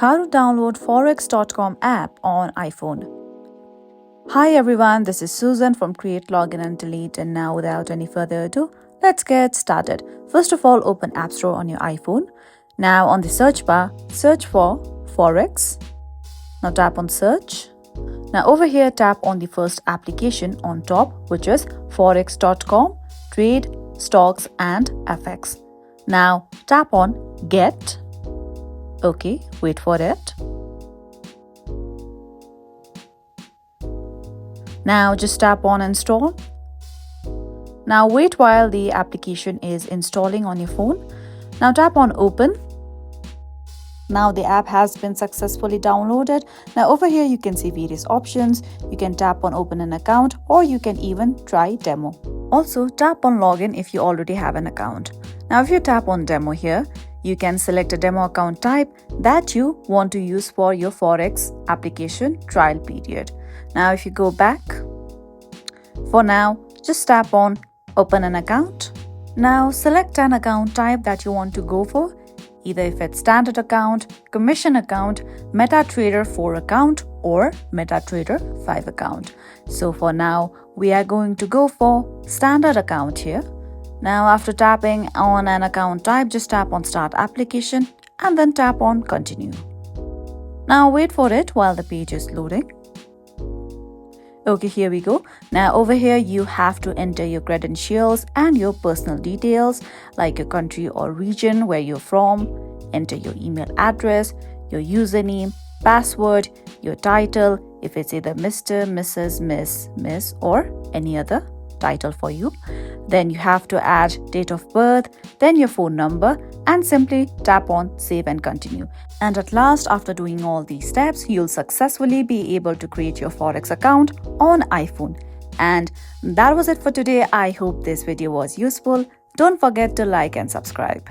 How to download Forex.com app on iPhone. Hi everyone, this is Susan from Create, Login and Delete, and now without any further ado, let's get started. First of all, open App Store on your iPhone. Now on the search bar, search for Forex. Now tap on search. Now over here, tap on the first application on top, which is Forex.com, Trade, Stocks and FX. Now tap on Get. Okay, wait for it. Now just tap on Install. Now wait while the application is installing on your phone. Now tap on Open. Now the app has been successfully downloaded. Now over here you can see various options. You can tap on Open an account, or you can even try Demo. Also tap on Login if you already have an account. Now if you tap on Demo here, you can select a demo account type that you want to use for your Forex application trial period. Now if you go back, for now just tap on Open an account. Now select an account type that you want to go for, either if it's standard account, commission account, MetaTrader 4 account or MetaTrader 5 account. So for now we are going to go for standard account here. Now after tapping on an account type, just tap on Start Application and then tap on Continue. Now wait for it while the page is loading. Okay, here we go. Now over here you have to enter your credentials and your personal details like your country or region where you're from. Enter your email address, your username, password, your title, if it's either Mr., Mrs., Miss or any other title for you. Then you have to add date of birth, then your phone number, and simply tap on Save and Continue. And at last, after doing all these steps, you'll successfully be able to create your Forex account on iPhone. And that was it for today. I hope this video was useful. Don't forget to like and subscribe.